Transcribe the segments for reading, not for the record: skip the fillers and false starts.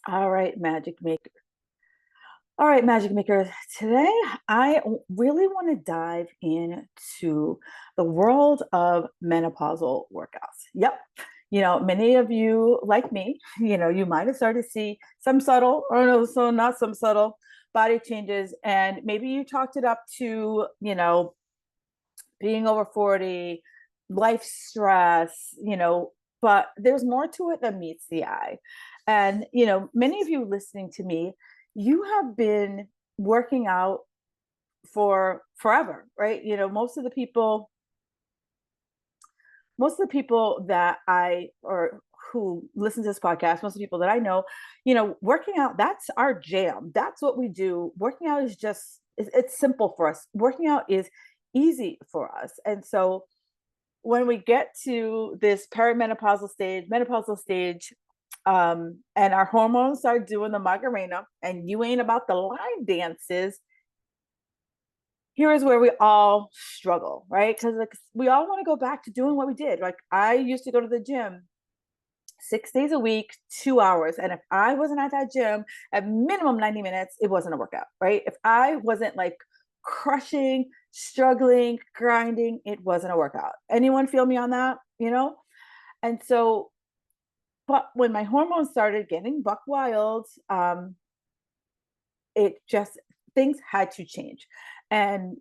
All right, magic maker. All right, magic makers. Today, I really want to dive into the world of menopausal workouts. Yep. Many of you, like me, you might have started to see some subtle, or no, so not some subtle body changes. And maybe you chalked it up to, being over 40, life stress, but there's more to it than meets the eye. And, many of you listening to me, you have been working out for forever, right? Most of the people that I or who listen to this podcast, most of the people that I know, working out, that's our jam. That's what we do. Working out is just it's simple for us. Working out is easy for us. And so when we get to this perimenopausal stage, menopausal stage, and our hormones start doing the Macarena, and you ain't about the line dances, here is where we all struggle, right? Because like, we all want to go back to doing what we did. Like I used to go to the gym 6 days a week, 2 hours. And if I wasn't at that gym at minimum 90 minutes, it wasn't a workout, right? If I wasn't like crushing, struggling, grinding, it wasn't a workout. Anyone feel me on that? And so, but when my hormones started getting buck wild, it just things had to change. And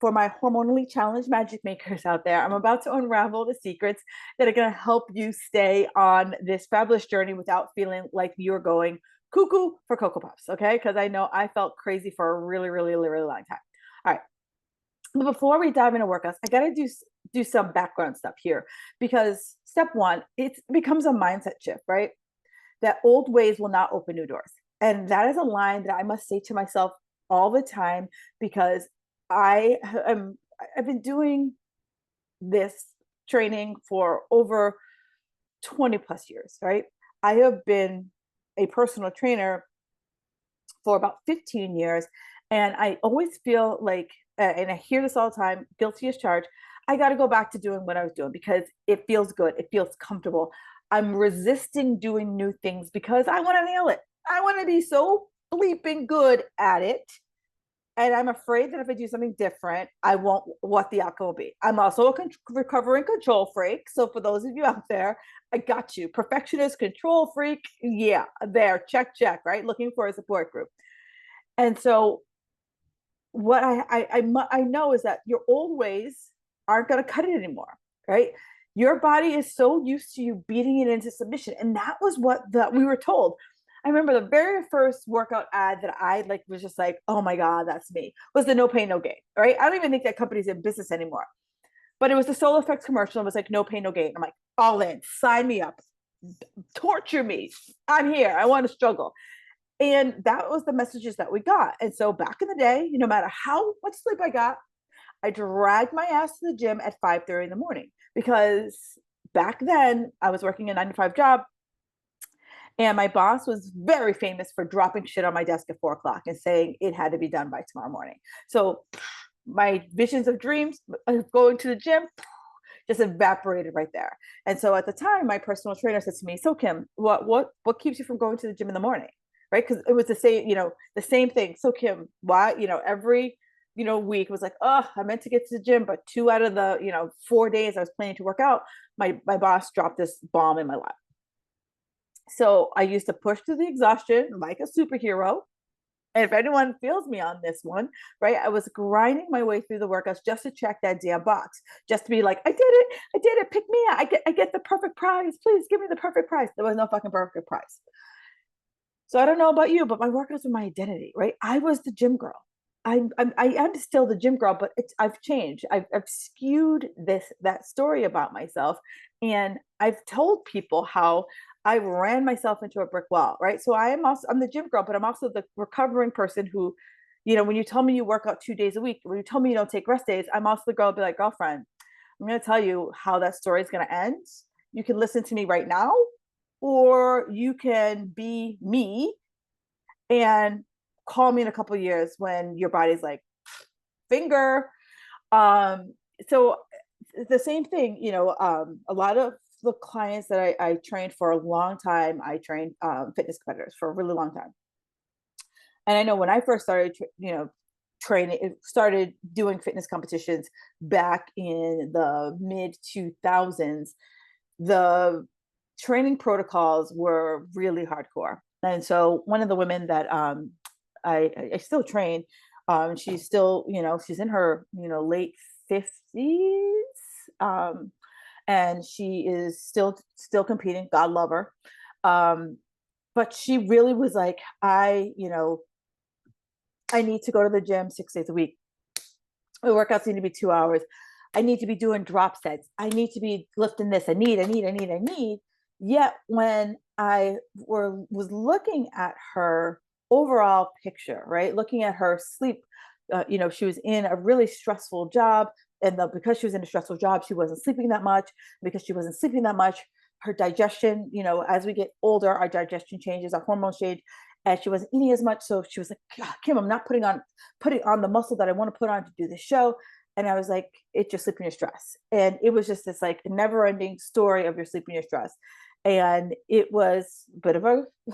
for my hormonally challenged magic makers out there, I'm about to unravel the secrets that are going to help you stay on this fabulous journey without feeling like you're going cuckoo for Cocoa Puffs. Okay. Because I know I felt crazy for a really, really, really, really long time. All right. But before we dive into workouts, I got to do some background stuff here because step one, it becomes a mindset shift, right? That old ways will not open new doors. And that is a line that I must say to myself all the time because I've been doing this training for over 20 plus years, right? I have been a personal trainer for about 15 years. And I always feel like, and I hear this all the time, guilty as charged. I got to go back to doing what I was doing because it feels good. It feels comfortable. I'm resisting doing new things because I want to nail it. I want to be so bleeping good at it. And I'm afraid that if I do something different, I won't what the outcome will be. I'm also a recovering control freak. So for those of you out there, I got you. Perfectionist, control freak. Yeah, there. Check, check, right? Looking for a support group. And so what I know is that your old ways aren't going to cut it anymore, right? Your body is so used to you beating it into submission, and that was what that we were told. I remember the very first workout ad that I like was just like, oh my god, that's me. Was the no pain no gain, right? I don't even think that company's in business anymore, but it was the Solar Effects commercial. It was like no pain no gain. I'm like, all in, sign me up, torture me. I'm here. I want to struggle. And that was the messages that we got. And so back in the day, no matter how much sleep I got, I dragged my ass to the gym at 5:30 in the morning because back then I was working a 9 to 5 job. And my boss was very famous for dropping shit on my desk at 4 o'clock and saying it had to be done by tomorrow morning. So my visions of dreams of going to the gym just evaporated right there. And so at the time, my personal trainer said to me, "So Kim, what keeps you from going to the gym in the morning?" Right? Because it was the same thing. So Kim, why, every week was like, oh, I meant to get to the gym, but 2 out of the 4 days I was planning to work out, my boss dropped this bomb in my lap. So I used to push through the exhaustion like a superhero. And if anyone feels me on this one, right, I was grinding my way through the workouts just to check that damn box, just to be like, I did it, pick me up, I get the perfect prize, please give me the perfect prize. There was no fucking perfect prize. So I don't know about you, but my workouts were my identity, right? I was the gym girl. I am still the gym girl, but I've changed. I've skewed that story about myself, and I've told people how I ran myself into a brick wall, right? So I'm the gym girl, but I'm also the recovering person who, when you tell me you work out 2 days a week, when you tell me you don't take rest days, I'm also the girl be like, girlfriend, I'm going to tell you how that story is going to end. You can listen to me right now, or you can be me and call me in a couple of years when your body's like finger. So the same thing, a lot of the clients that I trained for a long time, I trained fitness competitors for a really long time. And I know when I first started, training, started doing fitness competitions back in the mid 2000s, the training protocols were really hardcore. And so one of the women that I still train, she's still, she's in her, late 50s. And she is still competing. God love her. But she really was like, I need to go to the gym 6 days a week. The workouts need to be 2 hours. I need to be doing drop sets. I need to be lifting this. I need. Yet when was looking at her overall picture, right? Looking at her sleep, she was in a really stressful job. And because she was in a stressful job, she wasn't sleeping that much. Because she wasn't sleeping that much, her digestion, as we get older, our digestion changes, our hormones change, and she wasn't eating as much. So she was like, Kim, I'm not putting on the muscle that I want to put on to do the show. And I was like, it's your sleep and your stress. And it was just this like never ending story of your sleep and your stress. And it was a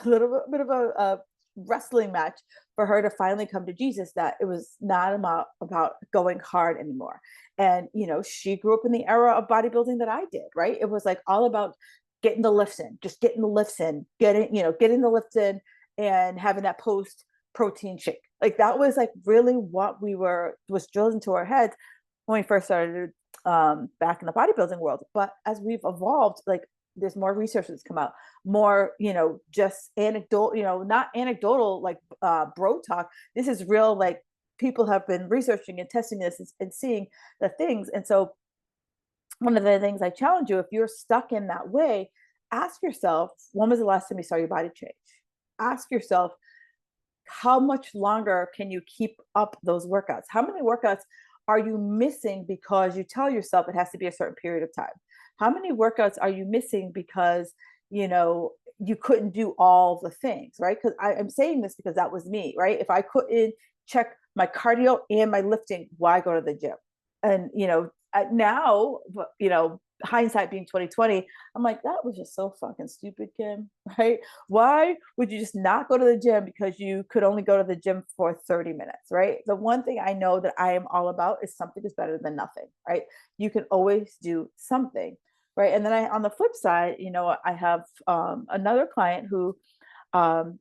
little bit of a wrestling match for her to finally come to Jesus, that it was not about going hard anymore. And, she grew up in the era of bodybuilding that I did, right? It was like all about getting the lifts in, just getting the lifts in, getting the lifts in and having that post protein shake. Like that was like really what was drilled into our heads when we first started back in the bodybuilding world. But as we've evolved, like there's more research that's come out, more, just anecdotal, not anecdotal, like bro talk. This is real, like people have been researching and testing this and seeing the things. And so one of the things I challenge you, if you're stuck in that way, ask yourself, when was the last time you saw your body change? Ask yourself, how much longer can you keep up those workouts? How many workouts are you missing because you tell yourself it has to be a certain period of time? How many workouts are you missing because, you couldn't do all the things, right? Because I'm saying this because that was me, right? If I couldn't check my cardio and my lifting, why go to the gym? And, now, hindsight being 2020, I'm like, that was just so fucking stupid, Kim, right? Why would you just not go to the gym because you could only go to the gym for 30 minutes, right? The one thing I know that I am all about is something is better than nothing, right? You can always do something, right? And then on the flip side, I have another client who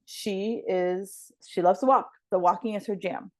she loves to walk. The walking is her jam.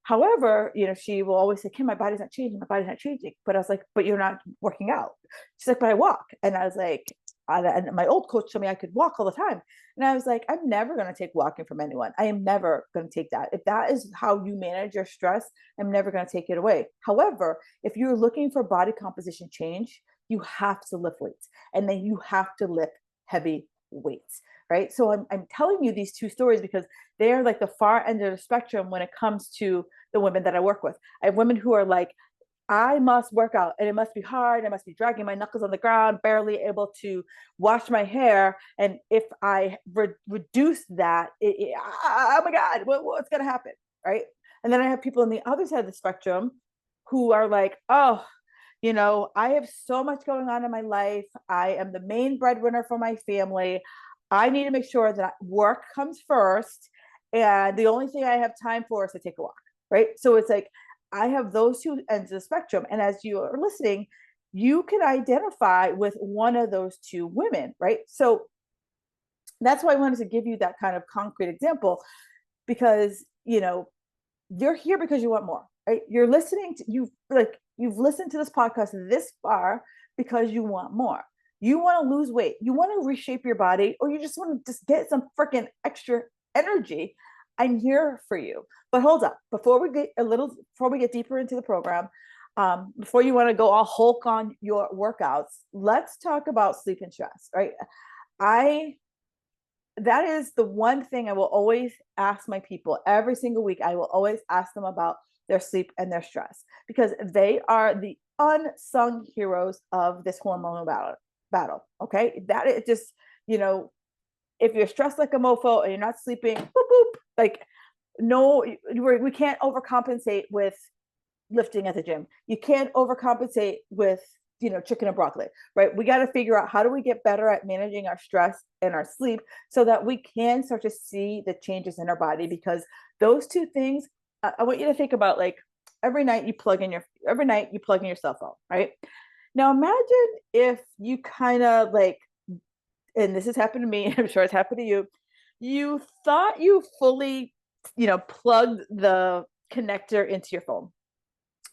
However, she will always say, Kim, my body's not changing. My body's not changing. But I was like, but you're not working out. She's like, but I walk. And I was like, and my old coach told me I could walk all the time. And I was like, I'm never going to take walking from anyone. I am never going to take that. If that is how you manage your stress, I'm never going to take it away. However, if you're looking for body composition change, you have to lift weights. And then you have to lift heavy weights. Right. So I'm telling you these two stories because they're like the far end of the spectrum when it comes to the women that I work with. I have women who are like, I must work out and it must be hard. I must be dragging my knuckles on the ground, barely able to wash my hair. And if I reduce that, oh my God, what's going to happen? Right. And then I have people on the other side of the spectrum who are like, oh, I have so much going on in my life. I am the main breadwinner for my family. I need to make sure that work comes first. And the only thing I have time for is to take a walk, right? So it's like, I have those two ends of the spectrum. And as you are listening, you can identify with one of those two women, right? So that's why I wanted to give you that kind of concrete example, because, you're here because you want more, right? You're listening to, you've listened to this podcast this far because you want more. You want to lose weight, you want to reshape your body, or you just want to just get some freaking extra energy. I'm here for you. But hold up, before we get deeper into the program, before you want to go all Hulk on your workouts, let's talk about sleep and stress, right? That is the one thing I will always ask my people every single week. I will always ask them about their sleep and their stress, because they are the unsung heroes of this hormonal battle. Okay. That is just, if you're stressed like a mofo and you're not sleeping, boop, boop, like, no, we can't overcompensate with lifting at the gym. You can't overcompensate with chicken and broccoli, right? We got to figure out how do we get better at managing our stress and our sleep so that we can start to see the changes in our body, because those two things, I want you to think about, like, every night you plug in your cell phone, right? Now imagine if you kind of like, and this has happened to me, I'm sure it's happened to you, you thought you fully, plugged the connector into your phone,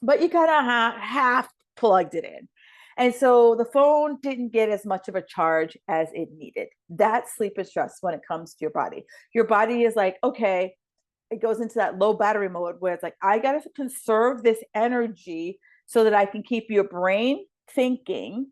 but you kind of half plugged it in. And so the phone didn't get as much of a charge as it needed. That's sleep and stress when it comes to your body. Your body is like, okay, it goes into that low battery mode where it's like, I got to conserve this energy so that I can keep your brain thinking,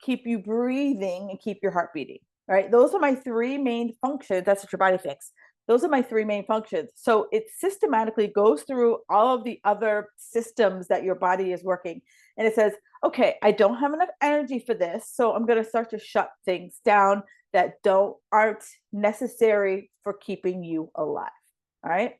keep you breathing, and keep your heart beating. Right? Those are my three main functions. That's what your body thinks. Those are my three main functions. So it systematically goes through all of the other systems that your body is working. And it says, okay, I don't have enough energy for this. So I'm going to start to shut things down that aren't necessary for keeping you alive. All right.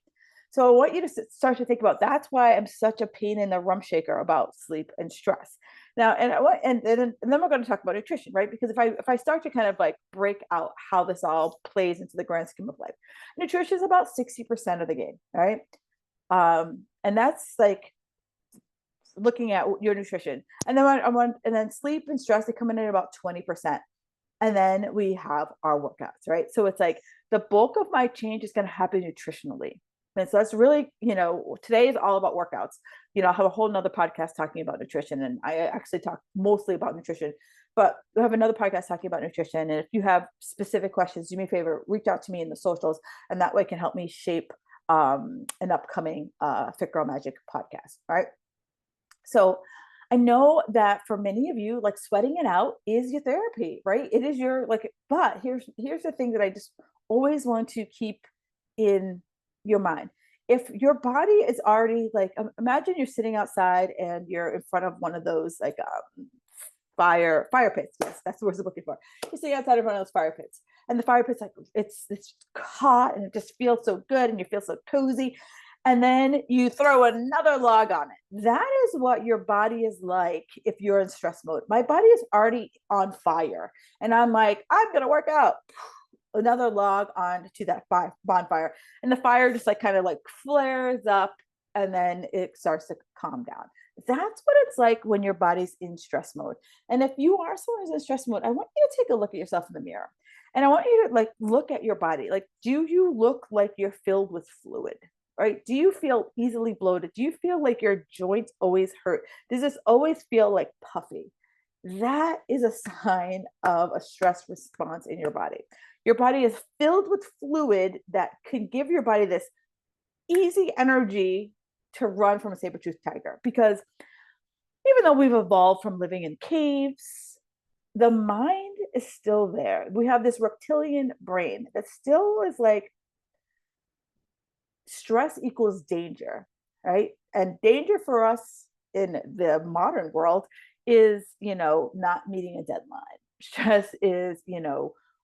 So I want you to start to think about, that's why I'm such a pain in the rum shaker about sleep and stress. Now, and then we're going to talk about nutrition, right? Because if I start to kind of like break out how this all plays into the grand scheme of life, nutrition is about 60% of the game, right? And that's like looking at your nutrition, and then sleep and stress, they come in at about 20%. And then we have our workouts, right? So it's like the bulk of my change is going to happen nutritionally. And so that's really, today is all about workouts. I'll have a whole nother podcast talking about nutrition. And I actually talk mostly about nutrition, but we have another podcast talking about nutrition. And if you have specific questions, do me a favor, reach out to me in the socials. And that way can help me shape an upcoming Fit Girl Magic podcast. All right. So I know that for many of you, like, sweating it out is your therapy, right? It is your, like, but here's the thing that I just always want to keep in your mind. If your body is already like, imagine you're sitting outside and you're in front of one of those like fire pits. Yes, that's what we're looking for. You're sitting outside of one of those fire pits, and the fire pit's like, it's hot and it just feels so good and you feel so cozy. And then you throw another log on it. That is what your body is like if you're in stress mode. My body is already on fire. And I'm like, I'm going to work out. Another log onto that bonfire. And the fire just like kind of like flares up, and then it starts to calm down. That's what it's like when your body's in stress mode. And if you are someone who's in stress mode, I want you to take a look at yourself in the mirror. And I want you to like look at your body. Like, do you look like you're filled with fluid? Right? Do you feel easily bloated? Do you feel like your joints always hurt? Does this always feel like puffy? That is a sign of a stress response in your body. Your body is filled with fluid that can give your body this easy energy to run from a saber-toothed tiger. Because even though we've evolved from living in caves, the mind is still there. We have this reptilian brain that still is like, stress equals danger, right? And danger for us in the modern world is, not meeting a deadline. Stress is,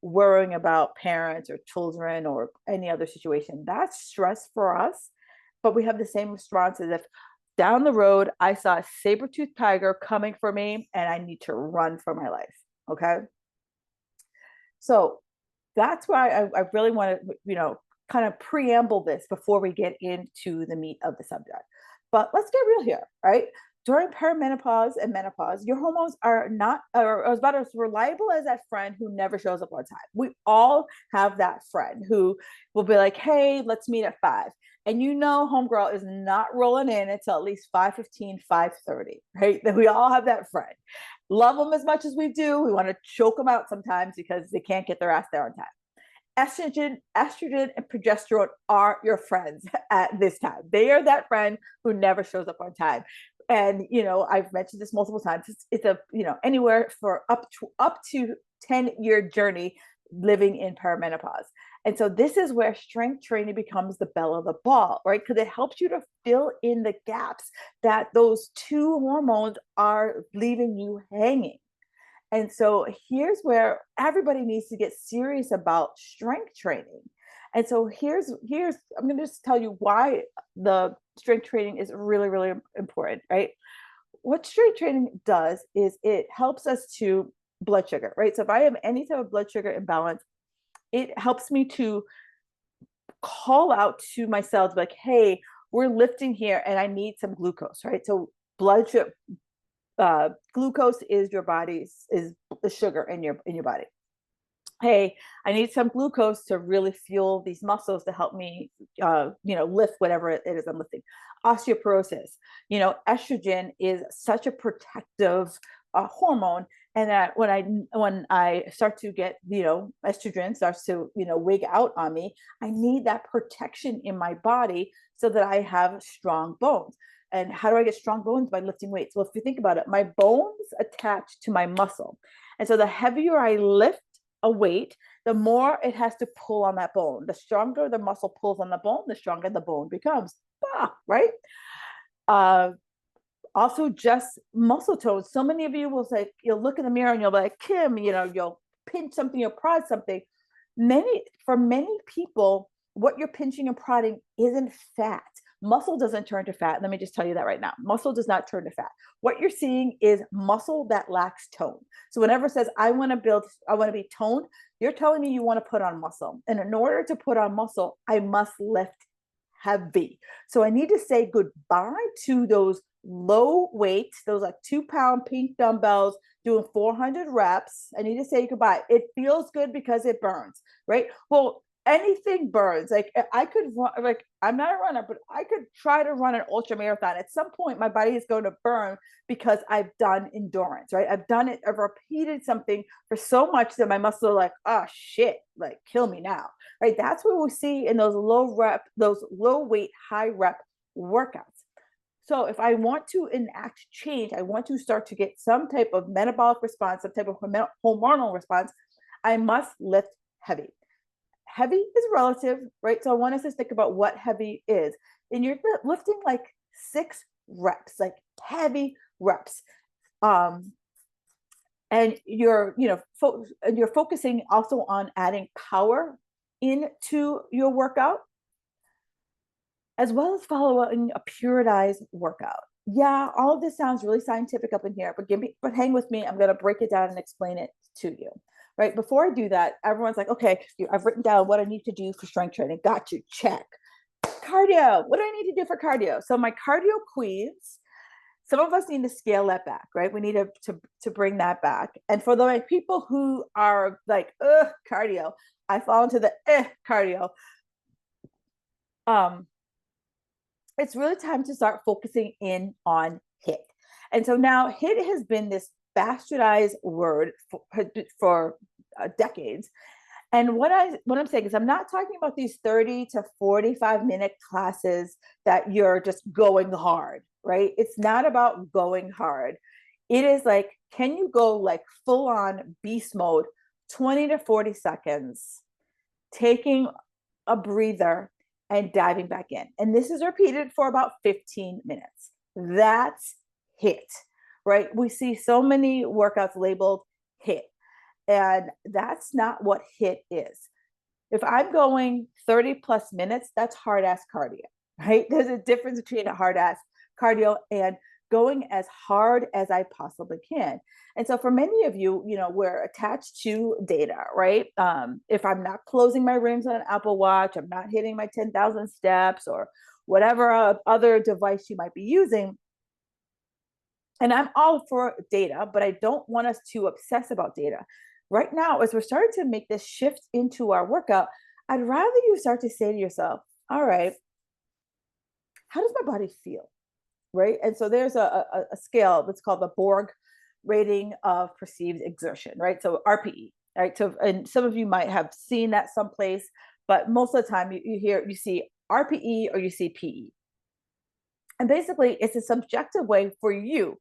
worrying about parents or children or any other situation. That's stress for us. But we have the same response as if down the road, I saw a saber-toothed tiger coming for me and I need to run for my life. Okay. So that's why I really want to, kind of preamble this before we get into the meat of the subject. But let's get real here, right? During perimenopause and menopause, your hormones are about as reliable as that friend who never shows up on time. We all have that friend who will be like, hey, let's meet at 5. And homegirl is not rolling in until at least 5:15, 5:30, right? That we all have that friend. Love them as much as we do. We want to choke them out sometimes because they can't get their ass there on time. Estrogen, and progesterone are your friends at this time. They are that friend who never shows up on time. And, I've mentioned this multiple times. It's a, anywhere for up to 10-year journey living in perimenopause. And so this is where strength training becomes the belle of the ball, right? Because it helps you to fill in the gaps that those two hormones are leaving you hanging. And so here's where everybody needs to get serious about strength training. And so here's I'm going to just tell you why the strength training is really, really important, right? what strength training does is it helps us to blood sugar, right? So if I have any type of blood sugar imbalance, it helps me to call out to my cells like, hey, we're lifting here and I need some glucose, right? So blood sugar, glucose is your body's is the sugar in your body. Hey, I need some glucose to really fuel these muscles to help me, lift whatever it is I'm lifting. Osteoporosis, estrogen is such a protective hormone, and that when I start to get, estrogen starts to, wig out on me, I need that protection in my body so that I have strong bones. And how do I get strong bones? By lifting weights. Well, if you think about it, my bones attach to my muscle, and so the heavier I lift a weight, the more it has to pull on that bone. The stronger the muscle pulls on the bone, the stronger the bone becomes. Right? Uh, Also, just muscle tone. So many of you will say, you'll look in the mirror and you'll be like, Kim, you'll pinch something, you'll prod something. For many people, what you're pinching and prodding isn't fat. Muscle doesn't turn to fat. Let me just tell you that right now. Muscle does not turn to fat. What you're seeing is muscle that lacks tone. So whenever it says, I want to be toned, you're telling me you want to put on muscle. And in order to put on muscle, I must lift heavy. So I need to say goodbye to those low weights, those like 2-pound pink dumbbells doing 400 reps. I need to say goodbye. It feels good because it burns, right? Well, anything burns. Like I could run, like I'm not a runner, but I could try to run an ultra marathon. At some point, my body is going to burn because I've done endurance, right? I've repeated something for so much that my muscles are like, oh shit, like kill me now, right? That's what we see in those those low weight, high rep workouts. So if I want to enact change, I want to start to get some type of metabolic response, some type of hormonal response, I must lift heavy. Heavy is relative, right? So I want us to think about what heavy is. And you're lifting like 6 reps, like heavy reps. And you're focusing also on adding power into your workout, as well as following a periodized workout. Yeah, all of this sounds really scientific up in here, but hang with me. I'm going to break it down and explain it to you. Right before I do that, everyone's like, okay, I've written down what I need to do for strength training. Got you, check. Cardio. What do I need to do for cardio? So my cardio queens, some of us need to scale that back, right? We need to bring that back. And for the people who are like, cardio, I fall into the cardio. It's really time to start focusing in on HIIT. And so now HIIT has been this bastardized word for decades. And what I'm saying is I'm not talking about these 30 to 45-minute classes that you're just going hard, right? It's not about going hard. It is like, can you go like full on beast mode, 20 to 40 seconds, taking a breather and diving back in. And this is repeated for about 15 minutes. That's HIIT, right? We see so many workouts labeled HIIT, and that's not what HIIT is. If I'm going 30 plus minutes, that's hard ass cardio, right? There's a difference between a hard ass cardio and going as hard as I possibly can. And so for many of you, we're attached to data, right? If I'm not closing my rings on an Apple Watch, I'm not hitting my 10,000 steps or whatever other device you might be using. And I'm all for data, but I don't want us to obsess about data. Right now, as we're starting to make this shift into our workout, I'd rather you start to say to yourself, all right, how does my body feel? Right? And so there's a scale that's called the Borg rating of perceived exertion, right? So RPE, right? So, and some of you might have seen that someplace, but most of the time you see RPE or you see PE. And basically it's a subjective way for you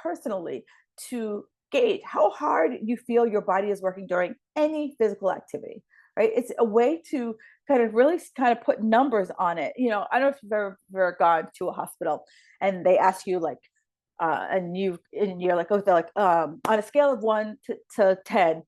personally, to gauge how hard you feel your body is working during any physical activity, right? It's a way to really put numbers on it. I don't know if you've ever gone to a hospital and they ask you like, and you're like, they're like, on a scale of 1 to 10,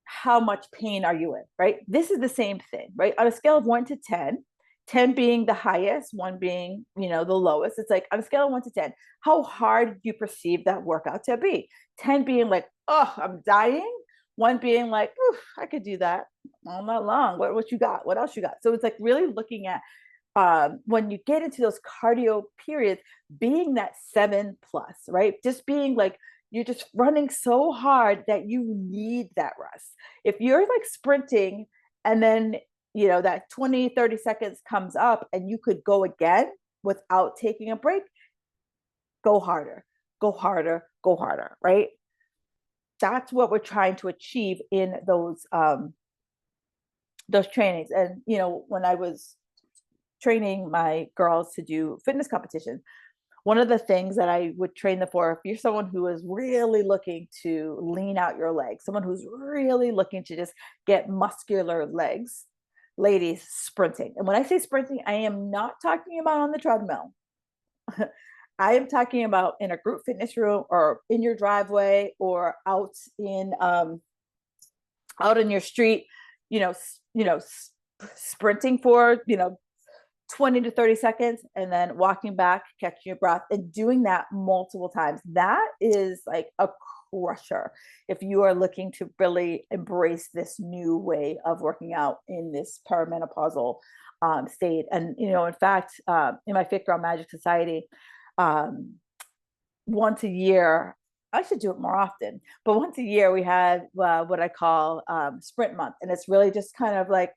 how much pain are you in, right? This is the same thing, right? On a scale of 1 to 10, 10 being the highest, one being, the lowest. It's like on a scale of 1 to 10, how hard do you perceive that workout to be? 10 being like, oh, I'm dying. One being like, I could do that all night long. What you got? What else you got? So it's like really looking at when you get into those cardio periods, being that 7 plus, right? Just being like, you're just running so hard that you need that rest. If you're like sprinting and then, that 20, 30 seconds comes up and you could go again without taking a break, go harder, go harder, go harder, right? That's what we're trying to achieve in those trainings. And, when I was training my girls to do fitness competitions, one of the things that I would train them for, if you're someone who is really looking to lean out your legs, someone who's really looking to just get muscular legs, ladies, sprinting. And when I say sprinting, I am not talking about on the treadmill. I am talking about in a group fitness room or in your driveway or out in your street, sprinting for, 20 to 30 seconds and then walking back, catching your breath, and doing that multiple times. That is like a crusher if you are looking to really embrace this new way of working out in this perimenopausal state. And, in fact, in my Fit Girl Magic Society, once a year, I should do it more often, but once a year we had what I call sprint month. And it's really just kind of like,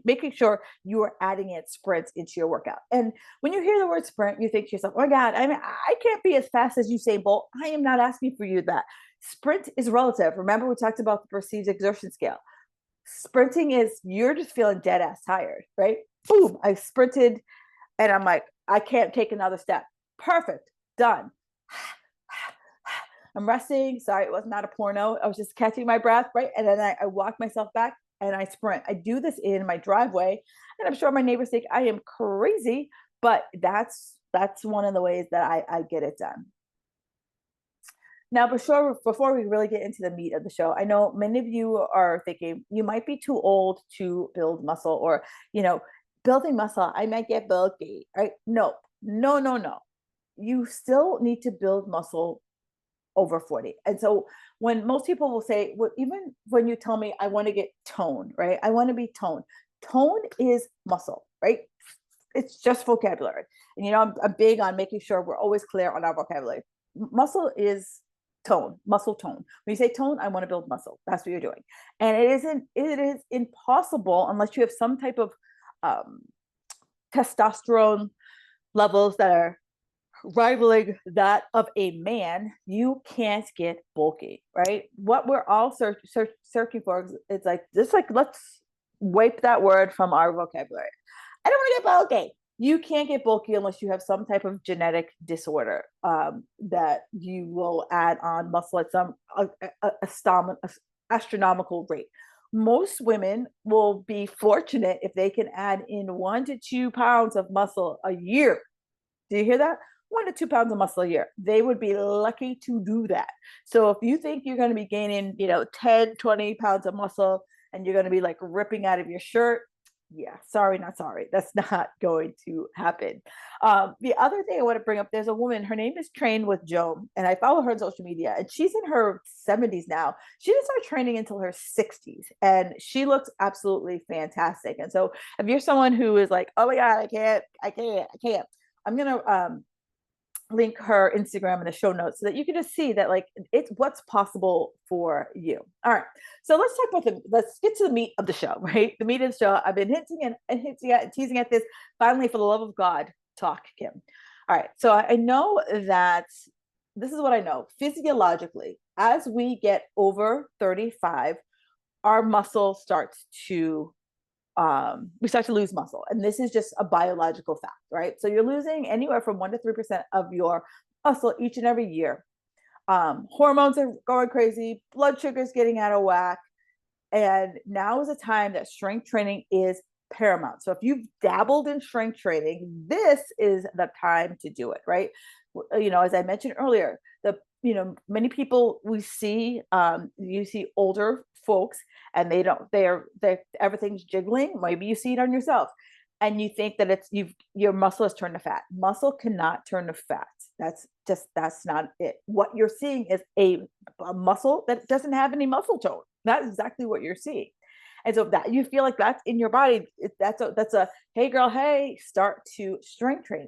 making sure you are adding in sprints into your workout. And when you hear the word sprint, you think to yourself, oh my God, I can't be as fast as Usain Bolt. I am not asking for you that. Sprint is relative. Remember, we talked about the perceived exertion scale. Sprinting is you're just feeling dead ass tired, right? Boom, I sprinted and I'm like, I can't take another step. Perfect, done. I'm resting. Sorry, it was not a porno. I was just catching my breath, right? And then I walk myself back and I sprint. I do this in my driveway, and I'm sure my neighbors think I am crazy, but that's one of the ways that I get it done. Now, before we really get into the meat of the show, I know many of you are thinking you might be too old to build muscle, or building muscle, I might get bulky, right? No, no, no, no. You still need to build muscle over 40. And so when most people will say, well, even when you tell me I want to get toned, right? I want to be toned. Tone is muscle, right? It's just vocabulary. And, I'm big on making sure we're always clear on our vocabulary. Muscle is tone, muscle tone. When you say tone, I want to build muscle. That's what you're doing. And it is impossible unless you have some type of testosterone levels that are rivaling that of a man. You can't get bulky, right? What we're all searching for is like, let's wipe that word from our vocabulary. I don't want to get bulky. You can't get bulky unless you have some type of genetic disorder that you will add on muscle at some astronomical rate. Most women will be fortunate if they can add in 1 to 2 pounds of muscle a year. Do you hear that? 1 to 2 pounds of muscle a year. They would be lucky to do that. So if you think you're going to be gaining, 10, 20 pounds of muscle and you're going to be like ripping out of your shirt, yeah, sorry, not sorry. That's not going to happen. The other thing I want to bring up, there's a woman, her name is Train with Joan, and I follow her on social media, and she's in her 70s now. She didn't start training until her 60s, and she looks absolutely fantastic. And so if you're someone who is like, oh my God, I can't, I'm going to link her Instagram in the show notes so that you can just see that like it's what's possible for you. All right. So let's get to the meat of the show, right? The meat of the show. I've been hinting and teasing at this. Finally, for the love of God, talk, Kim. All right. So I know that this is what I know. Physiologically, as we get over 35, our muscle starts to we start to lose muscle. And this is just a biological fact, right? So you're losing anywhere from 1 to 3% of your muscle each and every year. Hormones are going crazy, blood sugar is getting out of whack. And now is a time that strength training is paramount. So if you've dabbled in strength training, this is the time to do it, right? As I mentioned earlier, many people we see, you see older folks and they're everything's jiggling. Maybe you see it on yourself and you think that your muscle has turned to fat. Muscle cannot turn to fat. That's not it. What you're seeing is a muscle that doesn't have any muscle tone. That's exactly what you're seeing. And so if that you feel like that's in your body, that's a hey girl, hey, start to strength train.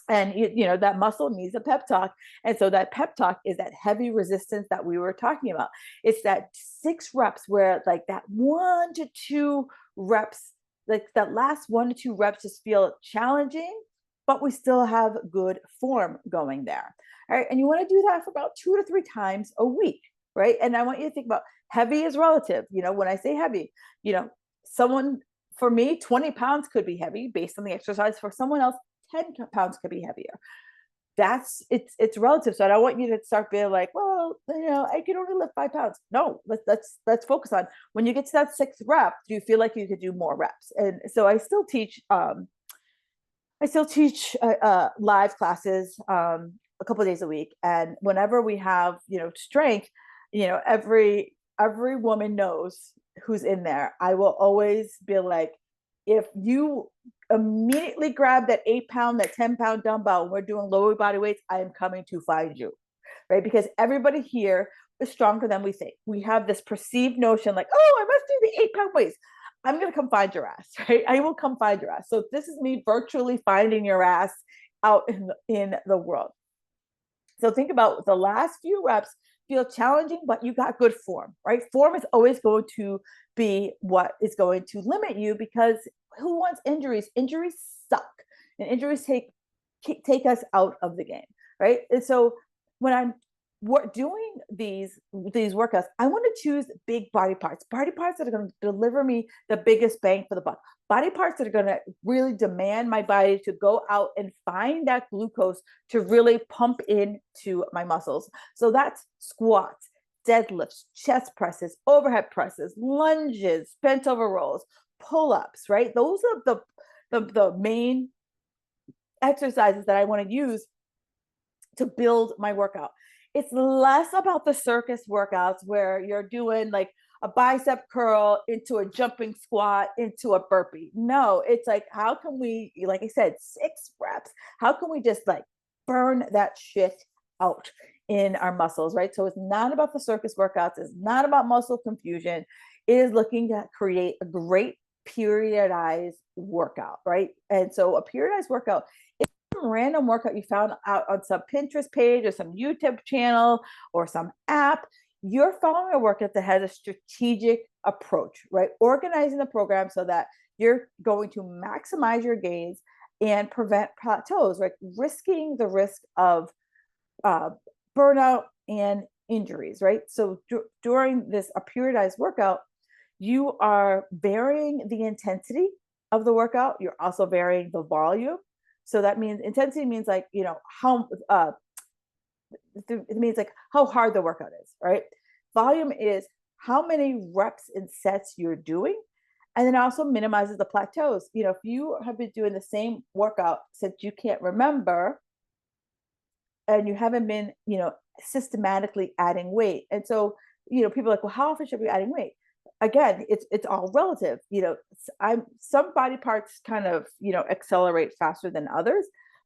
And that muscle needs a pep talk. And so that pep talk is that heavy resistance that we were talking about. It's that 6 reps where like that 1 to 2 reps, like that last 1 to 2 reps just feel challenging, but we still have good form going there. All right. And you want to do that for about 2 to 3 times a week. Right. And I want you to think about heavy is relative. When I say heavy, someone, for me, 20 pounds could be heavy based on the exercise. For someone else, 10 pounds could be heavier. It's relative. So I don't want you to start being like, well, I can only lift 5 pounds. No, let's focus on when you get to that 6th rep, do you feel like you could do more reps? And so I still teach live classes a couple of days a week. And whenever we have, strength, every woman knows who's in there. I will always be like, if you immediately grab that 8-pound, that 10-pound dumbbell, and we're doing lower body weights, I am coming to find you, right? Because everybody here is stronger than we think. We have this perceived notion like, oh, I must do the 8-pound weights. I'm going to come find your ass, right? I will come find your ass. So this is me virtually finding your ass out in the world. So think about the last few reps feel challenging, but you got good form, right? Form is always going to be what is going to limit you, because who wants injuries? Injuries suck, and injuries take us out of the game, right? And so when I'm doing these workouts, I want to choose big body parts that are going to deliver me the biggest bang for the buck, body parts that are going to really demand my body to go out and find that glucose to really pump into my muscles. So that's squats, deadlifts, chest presses, overhead presses, lunges, bent over rows, pull-ups, right? Those are the main exercises that I want to use to build my workout. It's less about the circus workouts where you're doing like a bicep curl into a jumping squat into a burpee. No, it's like, how can we, like I said, 6 reps, how can we just like burn that shit out in our muscles, right? So it's not about the circus workouts. It's not about muscle confusion. It is looking to create a great periodized workout, right? And so a periodized workout, random workout you found out on some Pinterest page or some YouTube channel or some app, you're following a workout that has a strategic approach, right? Organizing the program so that you're going to maximize your gains and prevent plateaus, right? Risking the risk of burnout and injuries, right? So during a periodized workout, you are varying the intensity of the workout. You're also varying the volume. So that means intensity means like, how it means like how hard the workout is, right? Volume is how many reps and sets you're doing. And then also minimizes the plateaus. If you have been doing the same workout since you can't remember, and you haven't been, systematically adding weight. And so, people are like, well, how often should we be adding weight? Again, it's all relative. Some body parts kind of, accelerate faster than others.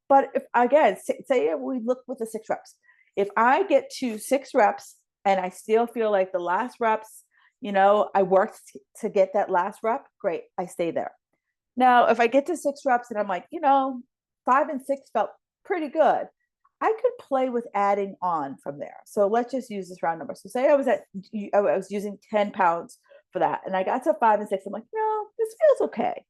But if, again, say we look with the 6 reps, if I get to 6 reps and I still feel like the last reps, I worked to get that last rep, great, I stay there. Now, if I get to 6 reps and I'm like, 5 and 6 felt pretty good, I could play with adding on from there. So let's just use this round number. So say I was using 10 pounds for that, and I got to 5 and 6. I'm like, this feels okay.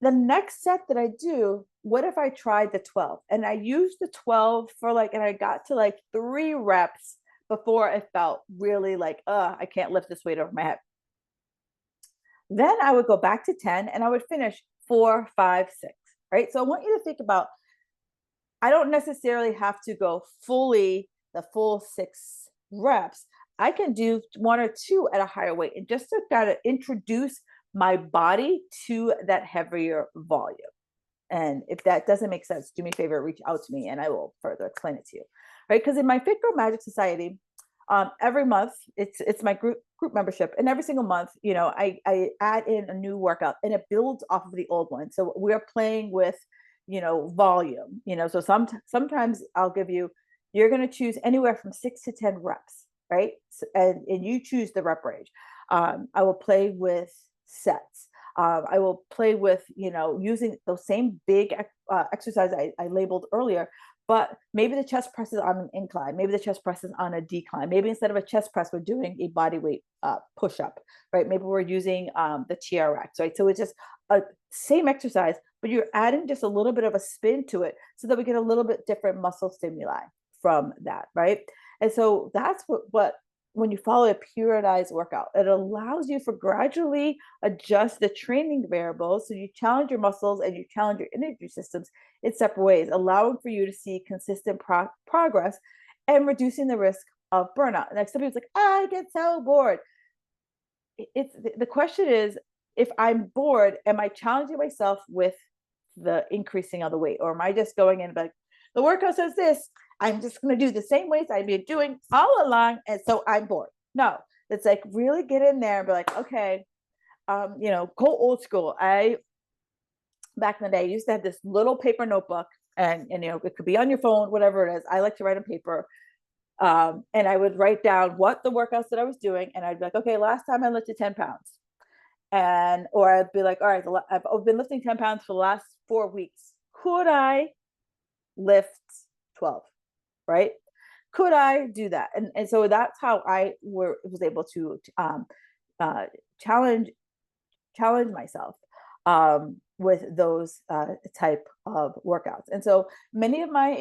The next set that I do, what if I tried the 12 and I used the 12 and I got to like 3 reps before it felt really like, I can't lift this weight over my head. Then I would go back to 10 and I would finish 4, 5, 6, right? So I want you to think about, I don't necessarily have to go the full 6 reps. I can do 1 or 2 at a higher weight, and just to kind of introduce my body to that heavier volume. And if that doesn't make sense, do me a favor, reach out to me and I will further explain it to you, right? Because in my Fit Girl Magic Society, Every month, it's my group membership, and every single month, I add in a new workout, and it builds off of the old one. So we're playing with, volume. So sometimes I'll give you, you're going to choose anywhere from 6 to 10 reps, right? And you choose the rep range. I will play with sets. I will play with, using those same big exercise I labeled earlier, but maybe the chest press is on an incline. Maybe the chest press is on a decline. Maybe instead of a chest press, we're doing a body weight push up, right? Maybe we're using the TRX, right? So it's just a same exercise, but you're adding just a little bit of a spin to it so that we get a little bit different muscle stimuli from that, right? And so that's what when you follow a periodized workout, it allows you for gradually adjust the training variables. So you challenge your muscles and you challenge your energy systems in separate ways, allowing for you to see consistent progress and reducing the risk of burnout. Like some people's like, I get so bored. It's the question is, if I'm bored, am I challenging myself with the increasing of the weight, or am I just going in like the workout says this? I'm just going to do the same ways I've been doing all along, and so I'm bored. No, it's like really get in there and be like, okay, go old school. I back in the day I used to have this little paper notebook, and it could be on your phone, whatever it is. I like to write on paper. And I would write down what the workouts that I was doing, and I'd be like, okay, last time I lifted 10 pounds. Or I'd be like, all right, I've been lifting 10 pounds for the last 4 weeks. Could I lift 12? Right? Could I do that? And so that's how I was able to challenge myself with those type of workouts. And so many of my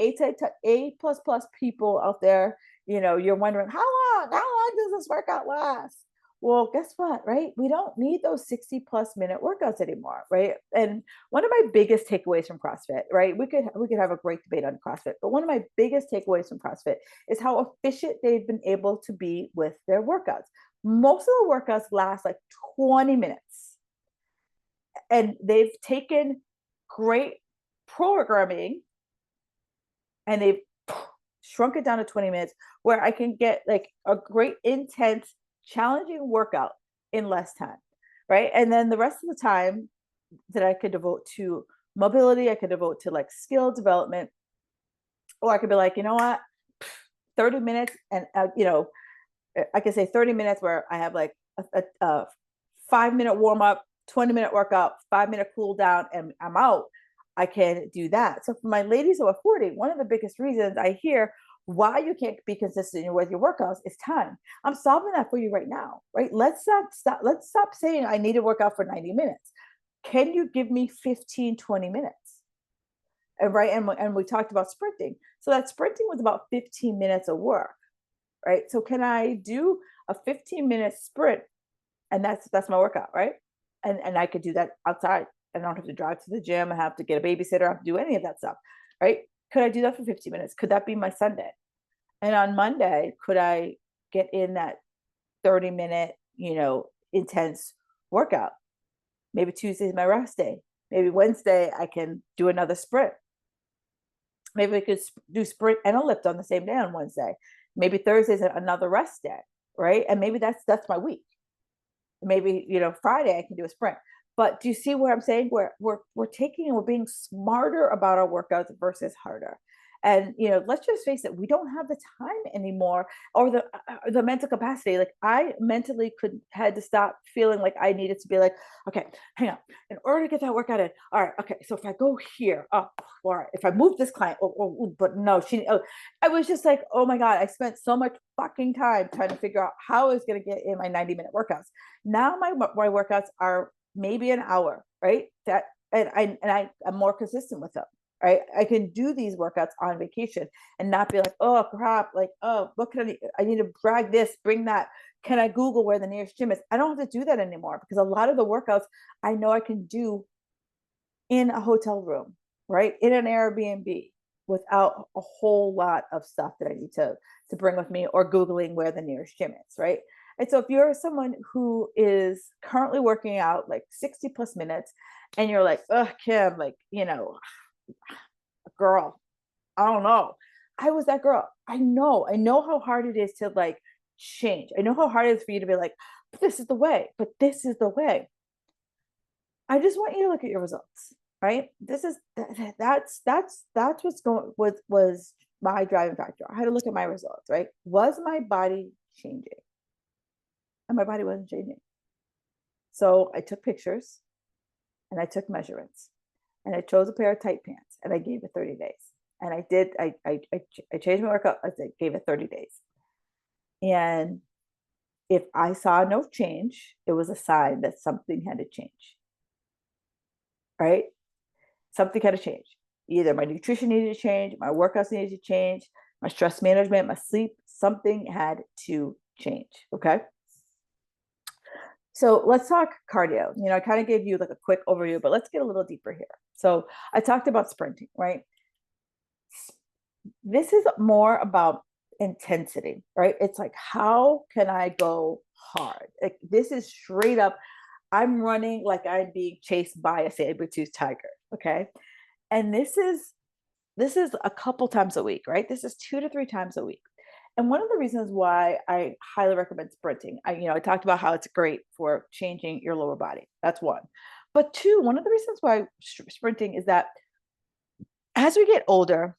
A plus plus people out there, you're wondering how long does this workout last? Well, guess what, right? We don't need those 60+ minute workouts anymore, right? And one of my biggest takeaways from CrossFit, right? We could have a great debate on CrossFit, but one of my biggest takeaways from CrossFit is how efficient they've been able to be with their workouts. Most of the workouts last like 20 minutes. And they've taken great programming and they've shrunk it down to 20 minutes where I can get like a great intense challenging workout in less time, right? And then the rest of the time that I could devote to mobility, I could devote to like skill development, or I could be like, you know what, 30 minutes, and I could say 30 minutes where I have like a 5-minute warm up, 20-minute workout, 5-minute cool down, and I'm out. I can do that. So for my ladies who are 40, one of the biggest reasons I hear why you can't be consistent with your workouts is time. I'm solving that for you right now, right? Let's stop saying I need to work out for 90 minutes. Can you give me 15, 20 minutes? And right, and we talked about sprinting. So that sprinting was about 15 minutes of work, right? So can I do a 15-minute sprint, and that's my workout, right? And I could do that outside. I don't have to drive to the gym. I have to get a babysitter. I have to do any of that stuff, right? Could I do that for 15 minutes? Could that be my Sunday? And on Monday, could I get in that 30-minute, intense workout? Maybe Tuesday is my rest day. Maybe Wednesday I can do another sprint. Maybe we could do sprint and a lift on the same day on Wednesday. Maybe Thursday is another rest day, right? And maybe that's my week. Maybe Friday I can do a sprint. But do you see what I'm saying? We're taking and we're being smarter about our workouts versus harder. And let's just face it, we don't have the time anymore, or the mental capacity. Like I mentally had to stop feeling like I needed to be like, okay, hang on, in order to get that workout in. All right, okay, so if I go here, all right, if I move this client, but no, I was just like, oh my God, I spent so much fucking time trying to figure out how I was going to get in my 90-minute workouts. Now my workouts are maybe an hour, right? I'm more consistent with them. Right? I can do these workouts on vacation and not be like, oh crap, like, oh, what can I need to drag this, bring that. Can I Google where the nearest gym is? I don't have to do that anymore because a lot of the workouts I know I can do in a hotel room, right? In an Airbnb without a whole lot of stuff that I need to bring with me or Googling where the nearest gym is, right? And so if you're someone who is currently working out like 60+ minutes and you're like, oh, Kim, like, girl, I don't know. I was that girl. I know how hard it is to like change. I know how hard it is for you to be like, but this is the way, but this is the way. I just want you to look at your results, right? This is that's what's going was my driving factor. I had to look at my results, right? Was my body changing? And my body wasn't changing. So I took pictures and I took measurements and I chose a pair of tight pants and I gave it 30 days. And I changed my workout. I gave it 30 days. And if I saw no change, it was a sign that something had to change, right? Something had to change. Either my nutrition needed to change, my workouts needed to change, my stress management, my sleep, something had to change. Okay. So let's talk cardio. I kind of gave you like a quick overview, but let's get a little deeper here. So I talked about sprinting, right? This is more about intensity, right? It's like, how can I go hard? Like, this is straight up, I'm running like I'm being chased by a saber-toothed tiger. Okay. And this is a couple times a week, right? This is 2 to 3 times a week. And one of the reasons why I highly recommend sprinting, I talked about how it's great for changing your lower body. That's one. But two, one of the reasons why sprinting is that as we get older,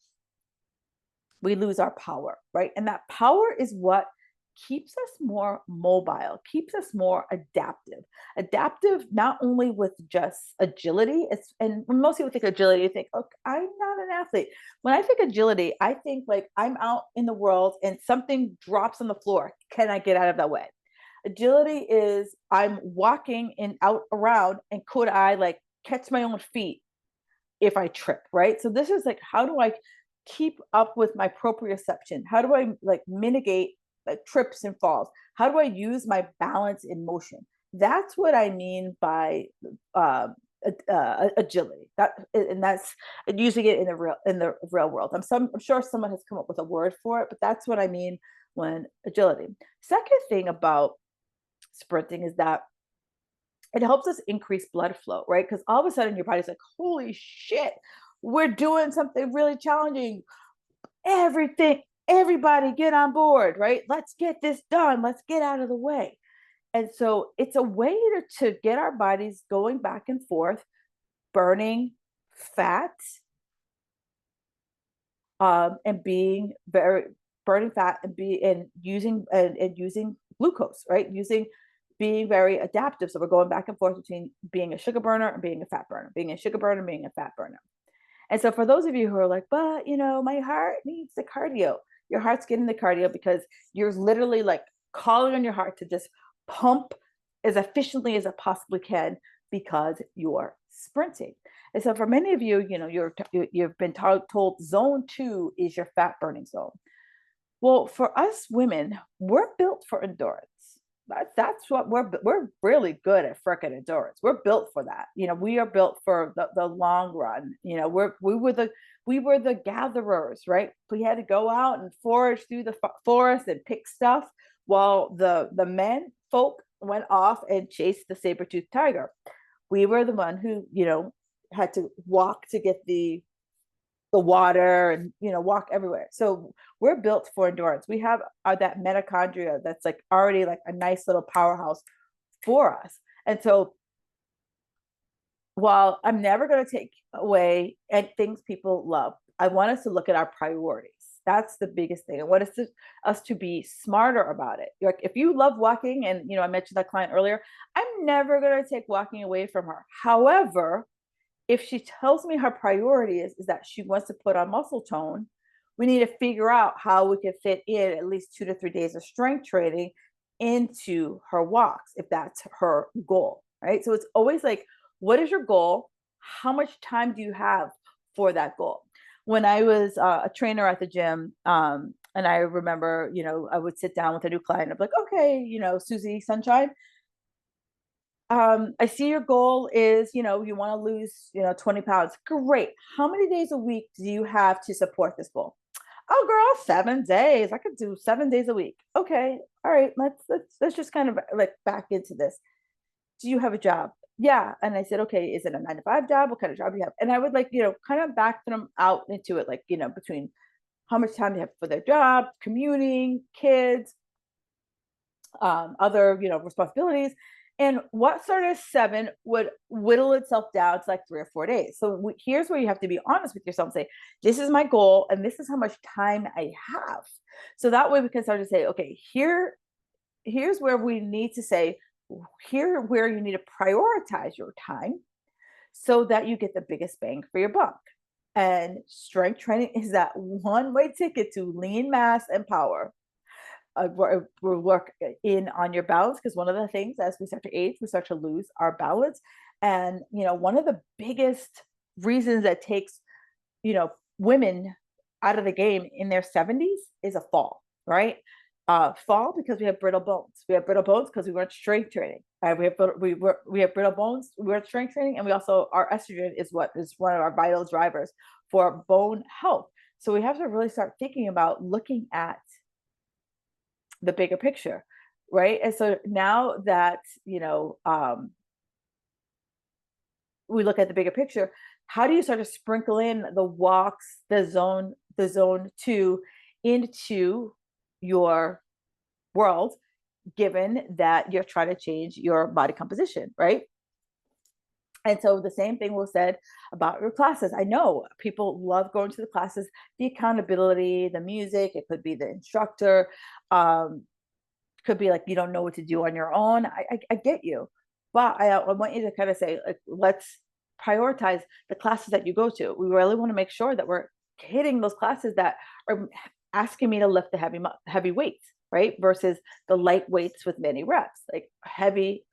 we lose our power, right? And that power is what keeps us more mobile, keeps us more adaptive. Adaptive not only with just agility, and when most people think agility, you think, okay, I'm not an athlete. When I think agility, I think like I'm out in the world and something drops on the floor. Can I get out of that way? Agility is I'm walking and out around, and could I like catch my own feet if I trip, right? So this is like, how do I keep up with my proprioception? How do I like mitigate trips and falls? How do I use my balance in motion? That's what I mean by agility. That's using it in the real world. I'm sure someone has come up with a word for it, but that's what I mean when agility. Second thing about sprinting is that it helps us increase blood flow, right? Because all of a sudden your body's like, holy shit, we're doing something really challenging. Everybody get on board, right? Let's get this done. Let's get out of the way. And so it's a way to get our bodies going back and forth, burning fat, and being very burning fat and using glucose, right? Being very adaptive. So we're going back and forth between being a sugar burner and being a fat burner, being a sugar burner, being a fat burner. And so for those of you who are like, but my heart needs the cardio, your heart's getting the cardio because you're literally like calling on your heart to just pump as efficiently as it possibly can because you're sprinting. And so for many of you, you've been told zone 2 is your fat burning zone. Well, for us women, we're built for endurance. That's what we're really good at freaking endurance. We're built for that. We are built for the long run. We were the gatherers, right? We had to go out and forage through the forest and pick stuff while the men folk went off and chased the saber-toothed tiger. We were the one who, had to walk to get the water and walk everywhere. So we're built for endurance. We have that mitochondria that's like already like a nice little powerhouse for us. And so while I'm never going to take away things people love, I want us to look at our priorities. That's the biggest thing. I want us to be smarter about it. Like if you love walking, and I mentioned that client earlier, I'm never going to take walking away from her. However, if she tells me her priority is that she wants to put on muscle tone, we need to figure out how we can fit in at least 2 to 3 days of strength training into her walks, if that's her goal, right? So it's always like, what is your goal? How much time do you have for that goal? When I was a trainer at the gym, and I remember, I would sit down with a new client. I'm like, okay, Susie Sunshine, I see your goal is, you want to lose, 20 pounds. Great. How many days a week do you have to support this goal? Oh, girl, 7 days. I could do 7 days a week. Okay. All right. Let's just kind of like back into this. Do you have a job? Yeah. And I said, okay, is it a 9 to 5 job? What kind of job do you have? And I would like, kind of back them out into it, like, between how much time they have for their job, commuting, kids. other, responsibilities. And what sort of 7 would whittle itself down to like 3 or 4 days. So here's where you have to be honest with yourself and say, this is my goal and this is how much time I have. So that way we can start to say, okay, here's where we need to say, here where you need to prioritize your time so that you get the biggest bang for your buck. And strength training is that one-way ticket to lean mass and power. We work in on your balance, because one of the things as we start to age, we start to lose our balance. And one of the biggest reasons that takes women out of the game in their 70s is a fall, right? Fall because we have brittle bones. We have brittle bones because we weren't strength training. We have brittle bones. We weren't strength training, and we also, our estrogen is what is one of our vital drivers for bone health. So we have to really start thinking about looking at the bigger picture, right? And so now that we look at the bigger picture, how do you start to sprinkle in the walks, the zone 2 into your world, given that you're trying to change your body composition, right? And so the same thing was said about your classes. I know people love going to the classes, the accountability, the music, it could be the instructor, could be like you don't know what to do on your own. I get you, but I want you to kind of say, like, let's prioritize the classes that you go to. We really want to make sure that we're hitting those classes that are asking me to lift the heavy weights, right? Versus the light weights with many reps, like heavy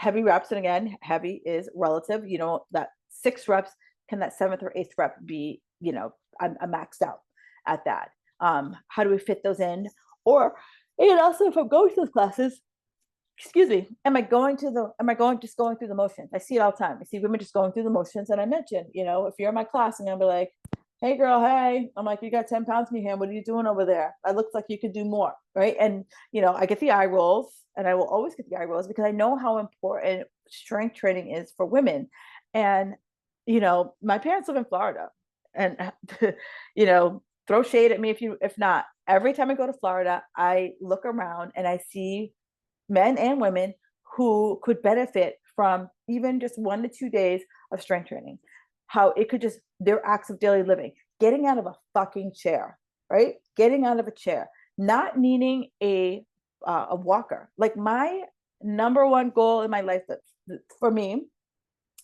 reps. And again, heavy is relative. That 6 reps, can that 7th or 8th rep be, I'm maxed out at that. How do we fit those in? Or, and also if I'm going to those classes, excuse me, am I just going through the motions? I see it all the time. I see women just going through the motions. And I mentioned, if you're in my class, I'm gonna be like, hey girl, hey, I'm like, you got 10 pounds in your hand. What are you doing over there? It looks like you could do more, right? And, I get the eye rolls, and I will always get the eye rolls because I know how important strength training is for women. And, my parents live in Florida, and, throw shade at me if not. Every time I go to Florida, I look around and I see men and women who could benefit from even just 1 to 2 days of strength training. How it could just, their acts of daily living, getting out of a fucking chair, right? Getting out of a chair, not needing a walker. Like my number one goal in my life, that for me,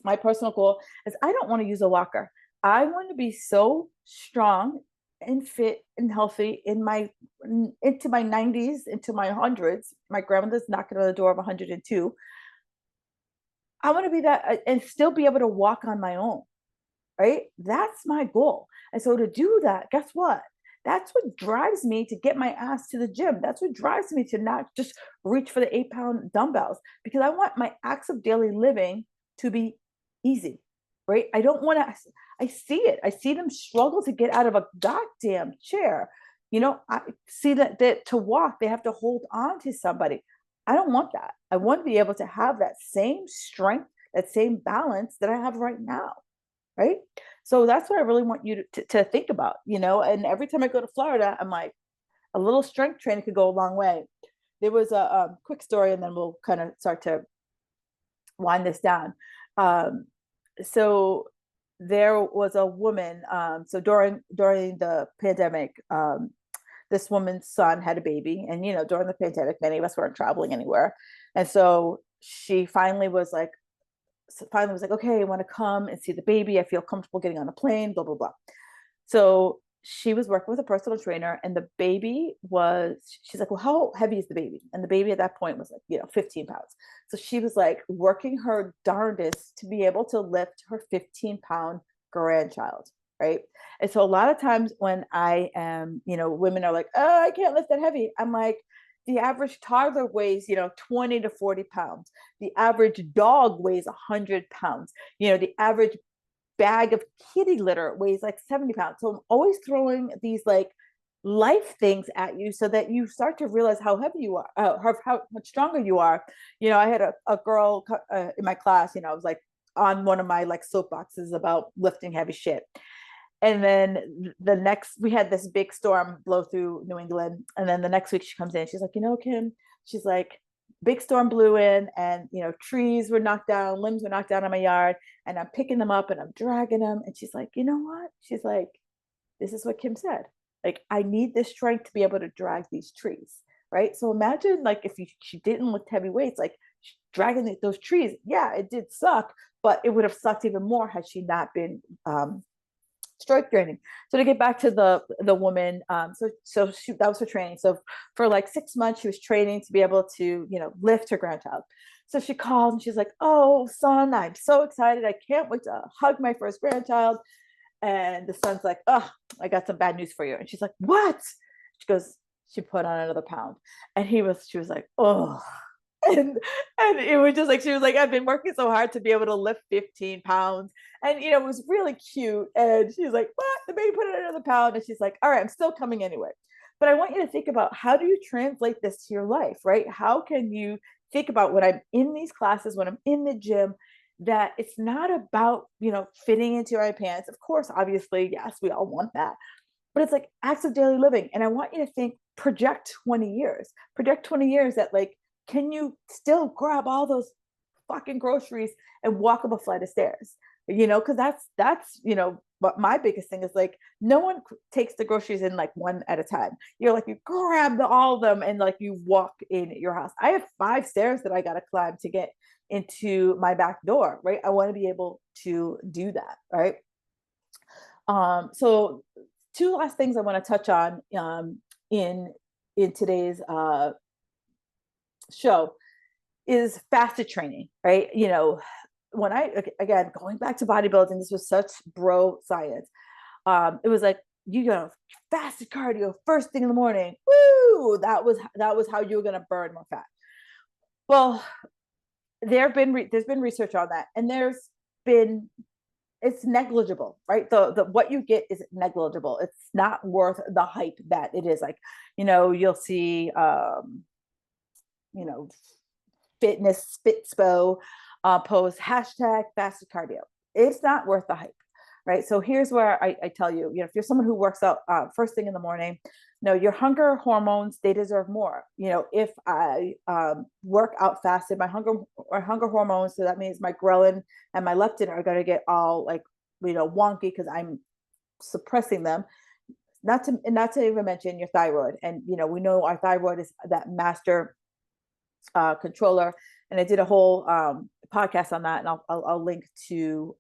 my personal goal is I don't want to use a walker. I want to be so strong and fit and healthy into my 90s, into my hundreds. My grandmother's knocking on the door of 102. I want to be that and still be able to walk on my own, right? That's my goal. And so to do that, guess what? That's what drives me to get my ass to the gym. That's what drives me to not just reach for the 8-pound dumbbells, because I want my acts of daily living to be easy, right? I don't want to, I see it. I see them struggle to get out of a goddamn chair. I see that to walk, they have to hold on to somebody. I don't want that. I want to be able to have that same strength, that same balance that I have right now, right? So that's what I really want you to think about, and every time I go to Florida, I'm like, a little strength training could go a long way. There was a quick story, and then we'll kind of start to wind this down. So there was a woman, so during the pandemic, this woman's son had a baby, and during the pandemic, many of us weren't traveling anywhere. And so she finally was like, okay, I want to come and see the baby. I feel comfortable getting on a plane, blah, blah, blah. So she was working with a personal trainer, and the baby she's like, well, how heavy is the baby? And the baby at that point was like, 15 pounds. So she was like working her darndest to be able to lift her 15-pound grandchild. Right. And so a lot of times when I am, women are like, oh, I can't lift that heavy. I'm like, the average toddler weighs, 20 to 40 pounds. The average dog weighs 100 pounds. The average bag of kitty litter weighs like 70 pounds. So I'm always throwing these like life things at you so that you start to realize how heavy you are, how much stronger you are. I had a girl in my class, I was like on one of my like soapboxes about lifting heavy shit. And then we had this big storm blow through New England. And then the next week she comes in, she's like, Kim, she's like, big storm blew in, and trees were knocked down, limbs were knocked down on my yard, and I'm picking them up and I'm dragging them. And she's like, you know what? She's like, this is what Kim said. Like, I need this strength to be able to drag these trees. Right. So imagine like if she didn't lift heavy weights, like dragging those trees. Yeah, it did suck, but it would have sucked even more had she not been strength training. So to get back to the woman, that was her training. So for like 6 months, she was training to be able to lift her grandchild. So she called and she's like, "Oh, son, I'm so excited! I can't wait to hug my first grandchild." And the son's like, "Oh, I got some bad news for you." And she's like, "What?" She goes, "She put on another pound." And she was like, "Oh." And it was just like, she was like, "I've been working so hard to be able to lift 15 pounds." And it was really cute. And she's like, "What? The baby put on another pound." And she's like, "All right, I'm still coming anyway." But I want you to think about, how do you translate this to your life, right? How can you think about, when I'm in these classes, when I'm in the gym, that it's not about, fitting into my pants. Of course, obviously, yes, we all want that. But it's like acts of daily living. And I want you to think, project 20 years. Project 20 years that, like, can you still grab all those fucking groceries and walk up a flight of stairs? Because that's what my biggest thing is. Like, no one takes the groceries in like one at a time. You're like, you grab all of them and like you walk in your house. I have 5 stairs that I got to climb to get into my back door, right? I want to be able to do that, right? So 2 last things I want to touch on in today's show is fasted training, right? When again, going back to bodybuilding, this was such bro science. It was like, fasted cardio first thing in the morning. Woo! That was how you were going to burn more fat. Well, there's been research on that, and it's negligible, right? The what you get is negligible. It's not worth the hype that it is. Like, you'll see fitness fitspo post hashtag fasted cardio. It's not worth the hype, right? So here's where I tell you, if you're someone who works out first thing in the morning, your hunger hormones, they deserve more. If I work out fasted, my hunger hormones, so that means my ghrelin and my leptin are going to get all like wonky because I'm suppressing them. Not to even mention your thyroid. And we know our thyroid is that master controller. And I did a whole podcast on that, and I'll link to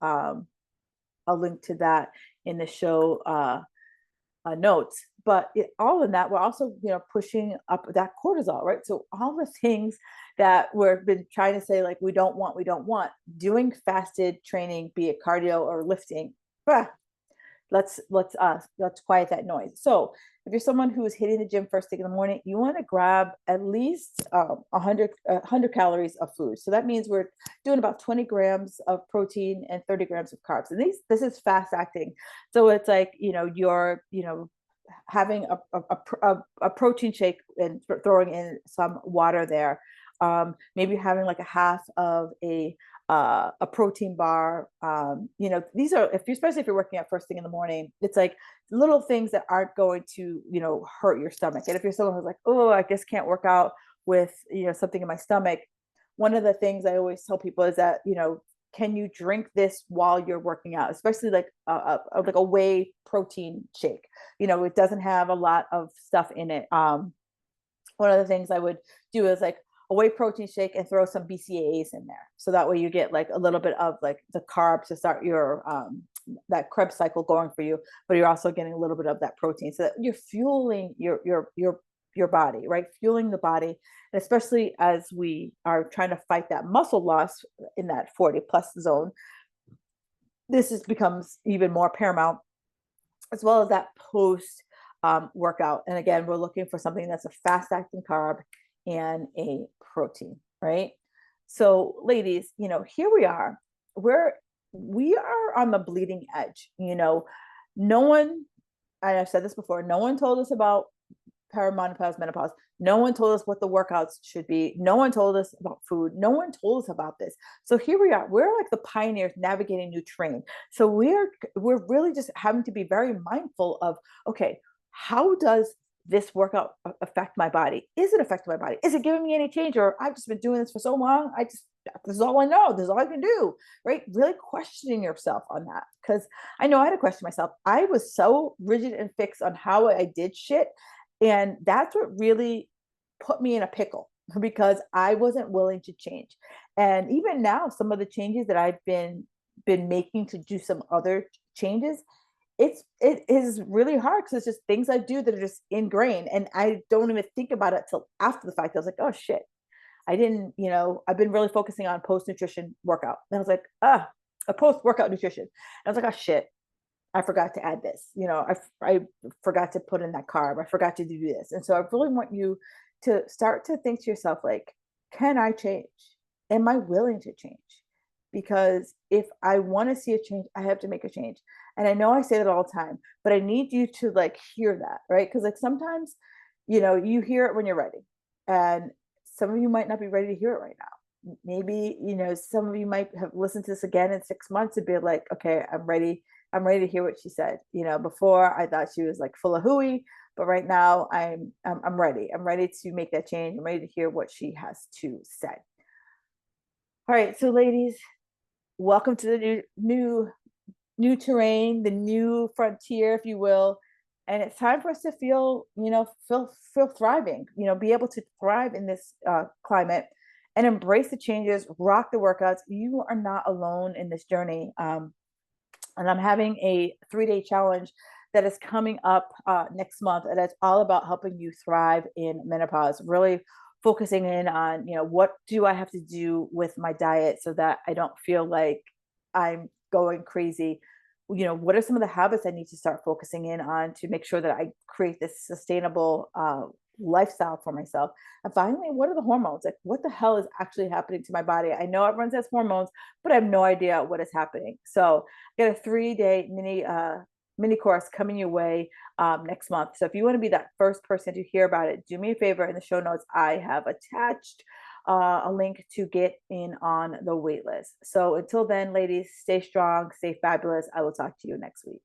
that in the show notes. But all in that, we're also pushing up that cortisol, right? So all the things that we've been trying to say, like, we don't want doing fasted training, be it cardio or lifting. Let's quiet that noise. So if you're someone who is hitting the gym first thing in the morning, you want to grab at least 100 calories of food. So that means we're doing about 20 grams of protein and 30 grams of carbs. And this is fast acting. So it's like, you're having a protein shake and throwing in some water there. Maybe having like a half of a protein bar. These are, especially if you're working out first thing in the morning, it's like little things that aren't going to, hurt your stomach. And if you're someone who's like, "Oh, I just can't work out with, something in my stomach," one of the things I always tell people is that, can you drink this while you're working out, especially like a whey protein shake? It doesn't have a lot of stuff in it. One of the things I would do is like a whey protein shake and throw some BCAAs in there. So that way you get like a little bit of like the carbs to start your that Krebs cycle going for you, but you're also getting a little bit of that protein, so that you're fueling your body, right? Fueling the body. And especially as we are trying to fight that muscle loss in that 40 plus zone, this becomes even more paramount, as well as that post workout. And again, we're looking for something that's a fast acting carb and a protein, right? So ladies, here we are. We are on the bleeding edge. No one, and I've said this before, no one told us about perimenopause, menopause. No one told us what the workouts should be. No one told us about food. No one told us about this. So here we are. We're like the pioneers navigating new terrain. So we're really just having to be very mindful of, okay, how does this workout affect my body? Is it affecting my body? Is it giving me any change? Or I've just been doing this for so long. This is all I know. This is all I can do. Right. Really questioning yourself on that. Because I know I had to question myself. I was so rigid and fixed on how I did shit. And that's what really put me in a pickle because I wasn't willing to change. And even now, some of the changes that I've been making to do some other changes, it is really hard because it's just things I do that are just ingrained, and I don't even think about it till after the fact. I was like, oh shit, I didn't, I've been really focusing on post nutrition workout. And I was like, a post workout nutrition. And I was like, oh shit, I forgot to add this. I forgot to put in that carb. I forgot to do this. And so I really want you to start to think to yourself, like, can I change? Am I willing to change? Because if I want to see a change, I have to make a change. And I know I say that all the time, but I need you to like hear that, right? Because like sometimes, you hear it when you're ready. And some of you might not be ready to hear it right now. Maybe, some of you might have listened to this again in 6 months and be like, okay, I'm ready to hear what she said. Before I thought she was like full of hooey, but right now I'm ready. I'm ready to make that change. I'm ready to hear what she has to say. All right, so ladies, welcome to the new terrain, the new frontier, if you will. And it's time for us to feel thriving, be able to thrive in this climate and embrace the changes, rock the workouts. You are not alone in this journey. And I'm having a 3-day challenge that is coming up next month. And it's all about helping you thrive in menopause, really focusing in on, what do I have to do with my diet so that I don't feel like I'm going crazy. What are some of the habits I need to start focusing in on to make sure that I create this sustainable lifestyle for myself? And finally, what are the hormones? Like, what the hell is actually happening to my body? I know everyone says hormones, but I have no idea what is happening. So I got a 3-day mini course coming your way next month. So if you want to be that first person to hear about it, do me a favor. In the show notes, I have attached a link to get in on the wait list. So until then, ladies, stay strong, stay fabulous. I will talk to you next week.